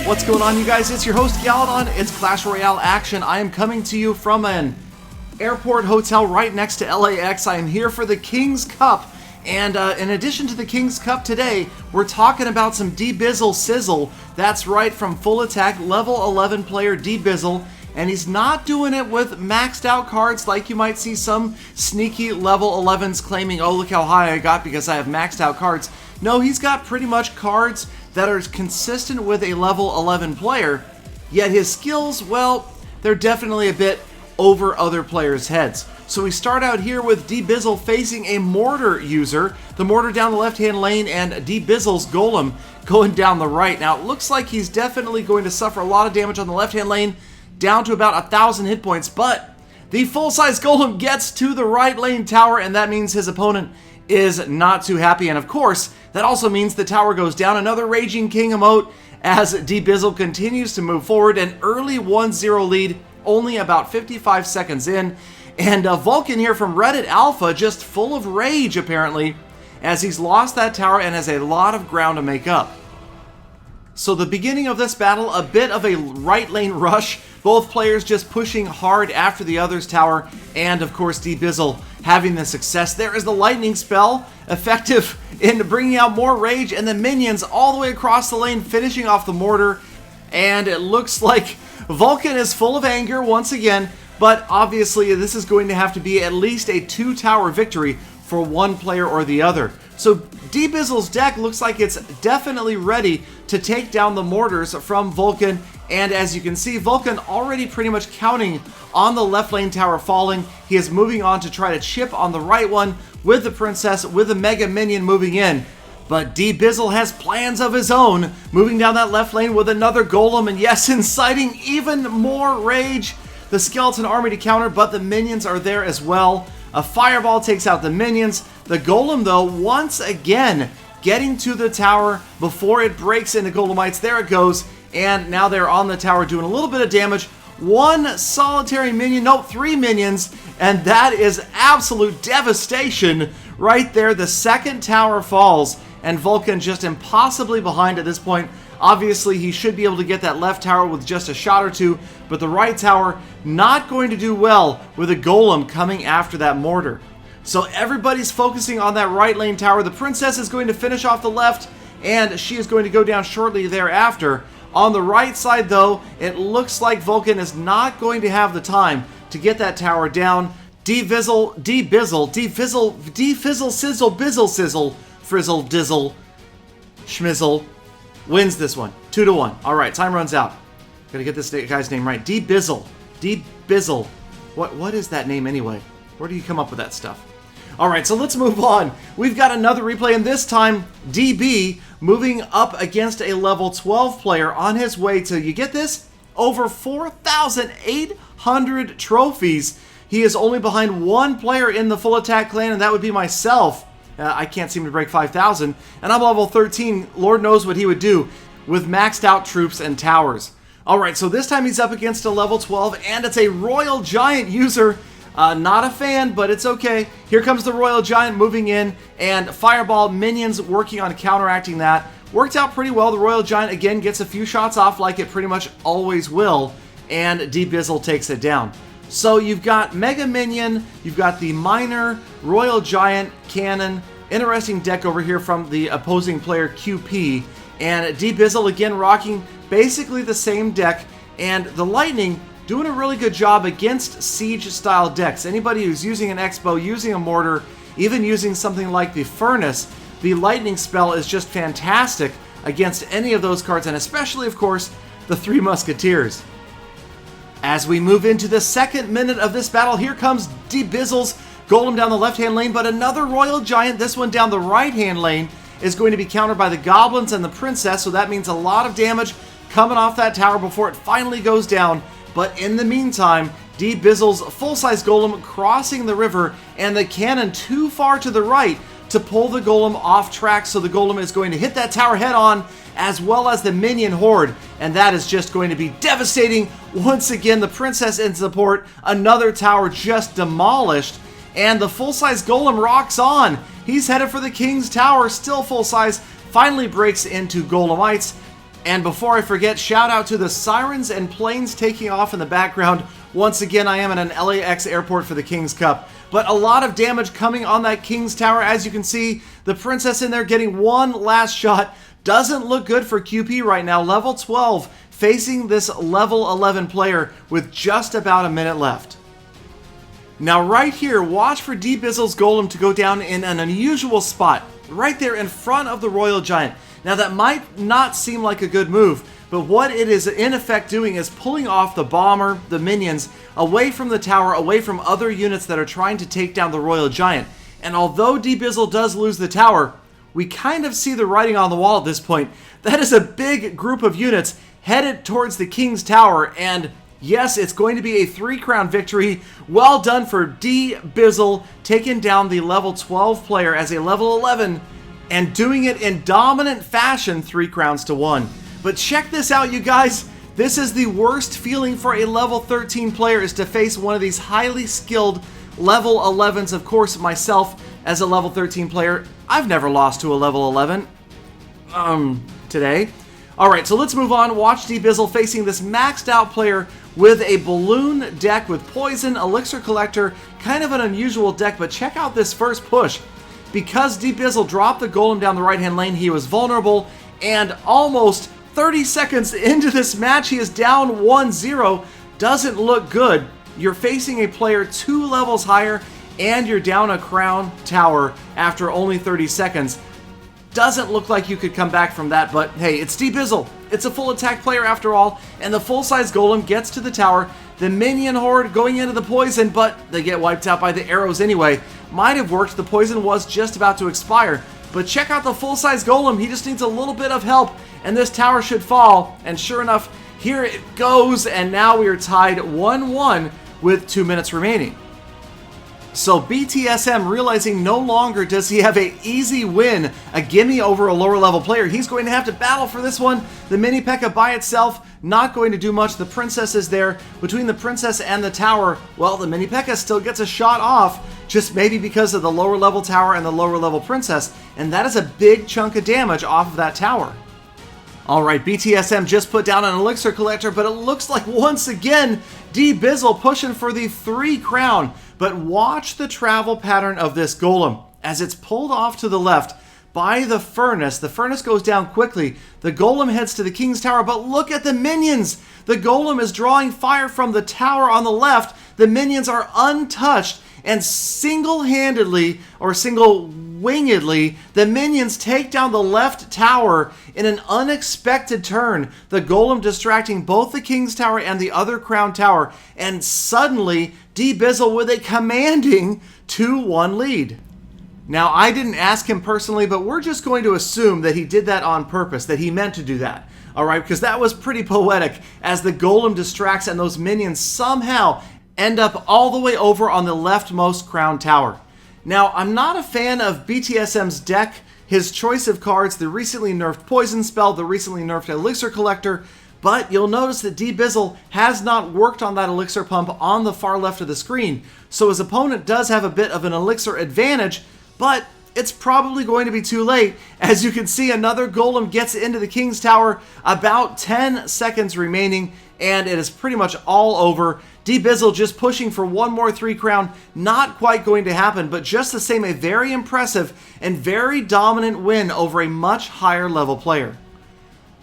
What's going on, you guys? It's your host, Galadon. It's Clash Royale action. I am coming to you from an airport hotel right next to LAX. I am here for the King's Cup. And in addition to the King's Cup today, we're talking about some D-Bizzle Sizzle. That's right, from Full Attack, level 11 player D-Bizzle. And he's not doing it with maxed out cards like you might see some sneaky level 11s claiming, oh, look how high I got because I have maxed out cards. No, he's got pretty much cards that are consistent with a level 11 player, yet his skills, well, they're definitely a bit over other players' heads. So we start out here with D-Bizzle facing a Mortar user, the Mortar down the left-hand lane and D-Bizzle's Golem going down the right. Now, it looks like he's definitely going to suffer a lot of damage on the left-hand lane, down to about 1,000 hit points, but the full-size Golem gets to the right lane tower, and that means his opponent is not too happy. And of course, that also means the tower goes down. Another Raging King emote as D-Bizzle continues to move forward. An early 1-0 lead, only about 55 seconds in. And Vulcan here from Reddit Alpha, just full of rage apparently, as he's lost that tower and has a lot of ground to make up. So the beginning of this battle, a bit of a right lane rush. Both players just pushing hard after the other's tower, and of course D-Bizzle having the success. There is the lightning spell, effective in bringing out more rage, and the minions all the way across the lane finishing off the Mortar. And it looks like Vulcan is full of anger once again, but obviously this is going to have to be at least a 2-tower victory for one player or the other. So D-Bizzle's deck looks like it's definitely ready to take down the Mortars from Vulcan. And as you can see, Vulcan already pretty much counting on the left lane tower falling. He is moving on to try to chip on the right one with the Princess, with the Mega Minion moving in. But D-Bizzle has plans of his own, moving down that left lane with another Golem, and yes, inciting even more rage. The Skeleton Army to counter, but the minions are there as well. A Fireball takes out the minions. The Golem, though, once again getting to the tower before it breaks into Golemites. There it goes. And now they're on the tower doing a little bit of damage. One solitary minion, nope, 3 minions. And that is absolute devastation right there. The second tower falls, and Vulcan just impossibly behind at this point. Obviously, he should be able to get that left tower with just a shot or two, but the right tower not going to do well with a Golem coming after that Mortar. So everybody's focusing on that right lane tower. The Princess is going to finish off the left, and she is going to go down shortly thereafter. On the right side, though, it looks like Vulcan is not going to have the time to get that tower down. D-Bizzle, Sizzle, Bizzle, Sizzle, Frizzle, Dizzle, Schmizzle wins this one, 2-1. All right, time runs out. Gotta get this guy's name right. D-Bizzle. What is that name anyway? Where do you come up with that stuff? All right, so let's move on. We've got another replay, and this time DB moving up against a level 12 player on his way to, you get this, over 4,800 trophies. He is only behind one player in the Full Attack clan, and that would be myself. I can't seem to break 5,000, and I'm level 13. Lord knows what he would do with maxed out troops and towers. All right, so this time he's up against a level 12, and it's a Royal Giant user. Not a fan, but it's okay. Here comes the Royal Giant moving in, and Fireball minions working on counteracting that. Worked out pretty well. The Royal Giant, again, gets a few shots off like it pretty much always will, and D-Bizzle takes it down. So you've got Mega Minion, you've got the Miner, Royal Giant, Cannon. Interesting deck over here from the opposing player QP. And D-Bizzle again rocking basically the same deck. And the Lightning doing a really good job against Siege-style decks. Anybody who's using an Expo, using a Mortar, even using something like the Furnace, the Lightning spell is just fantastic against any of those cards, and especially, of course, the Three Musketeers. As we move into the second minute of this battle, here comes D-Bizzle's Golem down the left-hand lane, but another Royal Giant, this one down the right-hand lane, is going to be countered by the Goblins and the Princess, so that means a lot of damage coming off that tower before it finally goes down. But in the meantime, D-Bizzle's full-size Golem crossing the river, and the cannon too far to the right to pull the Golem off track, so the Golem is going to hit that tower head-on, as well as the minion horde, and that is just going to be devastating. Once again, the Princess in support, another tower just demolished, and the full-size Golem rocks on. He's headed for the King's Tower, still full-size, finally breaks into Golemites. And before I forget, shout out to the sirens and planes taking off in the background. Once again, I am at an LAX airport for the King's Cup. But a lot of damage coming on that King's Tower. As you can see, the princess in there getting one last shot. Doesn't look good for QP right now. Level 12 facing this level 11 player with just about a minute left. Now right here, watch for D-Bizzle's Golem to go down in an unusual spot. Right there in front of the Royal Giant. Now that might not seem like a good move, but what it is in effect doing is pulling off the bomber, the minions, away from the tower, away from other units that are trying to take down the Royal Giant. And although D-Bizzle does lose the tower, we kind of see the writing on the wall at this point. That is a big group of units headed towards the King's Tower, and yes, it's going to be a 3-crown victory. Well done for D-Bizzle, taking down the level 12 player as a level 11, and doing it in dominant fashion, 3 crowns to 1. But check this out, you guys. This is the worst feeling for a level 13 player, is to face one of these highly skilled level 11s. Of course, myself as a level 13 player, I've never lost to a level 11 today. Alright, so let's move on. Watch D-Bizzle facing this maxed out player with a balloon deck with poison, elixir collector, kind of an unusual deck, but check out this first push. Because D-Bizzle dropped the golem down the right-hand lane, he was vulnerable, and almost 30 seconds into this match, he is down 1-0. Doesn't look good. You're facing a player 2 levels higher, and you're down a crown tower after only 30 seconds. Doesn't look like you could come back from that, but hey, it's D-Bizzle. It's a full attack player after all, and the full-size golem gets to the tower. The minion horde going into the poison, but they get wiped out by the arrows anyway. Might have worked. The poison was just about to expire. But check out the full-size golem. He just needs a little bit of help, and this tower should fall. And sure enough, here it goes, and now we are tied 1-1 with 2 minutes remaining. So BTSM, realizing no longer does he have an easy win, a gimme over a lower level player, he's going to have to battle for this one. The mini P.E.K.K.A by itself, not going to do much. The princess is there. Between the princess and the tower, well, the mini P.E.K.K.A still gets a shot off, just maybe because of the lower level tower and the lower level princess, and that is a big chunk of damage off of that tower. Alright, BTSM just put down an elixir collector, but it looks like once again, D-Bizzle pushing for the 3 crown. But watch the travel pattern of this golem as it's pulled off to the left by the furnace. The furnace goes down quickly. The golem heads to the King's Tower, but look at the minions. The golem is drawing fire from the tower on the left. The minions are untouched, and single-handedly or single-wingedly, the minions take down the left tower in an unexpected turn. The golem distracting both the King's Tower and the other crown tower, and suddenly D-Bizzle with a commanding 2-1 lead. Now, I didn't ask him personally, but we're just going to assume that he did that on purpose, that he meant to do that. Alright, because that was pretty poetic as the golem distracts and those minions somehow end up all the way over on the leftmost crown tower. Now, I'm not a fan of BTSM's deck, his choice of cards, the recently nerfed poison spell, the recently nerfed elixir collector, but you'll notice that D-Bizzle has not worked on that elixir pump on the far left of the screen, so his opponent does have a bit of an elixir advantage, but it's probably going to be too late. As you can see, another golem gets into the King's Tower, about 10 seconds remaining, and it is pretty much all over. D-Bizzle just pushing for one more 3 crown, not quite going to happen, but just the same, a very impressive and very dominant win over a much higher level player.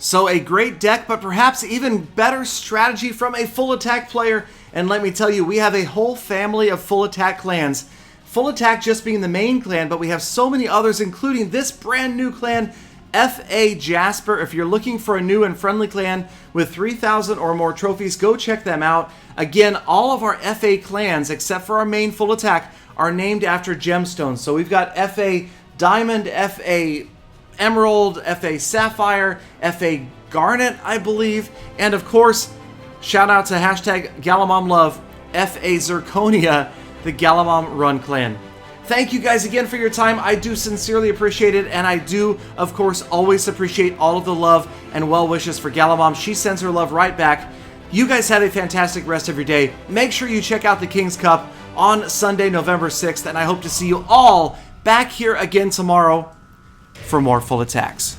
So a great deck, but perhaps even better strategy from a full attack player, and let me tell you, we have a whole family of full attack clans. Full attack just being the main clan, but we have so many others, including this brand new clan, FA Jasper. If you're looking for a new and friendly clan with 3,000 or more trophies, go check them out. Again, all of our FA clans, except for our main full attack, are named after gemstones. So we've got FA Diamond, FA Emerald, FA Sapphire, FA Garnet, I believe, and of course, shout out to hashtag GalamomLove, FA Zirconia, the Galamom Run clan. Thank you guys again for your time. I do sincerely appreciate it, and I do, of course, always appreciate all of the love and well wishes for Galamom. She sends her love right back. You guys have a fantastic rest of your day. Make sure you check out the King's Cup on Sunday, November 6th, and I hope to see you all back here again tomorrow for more full attacks.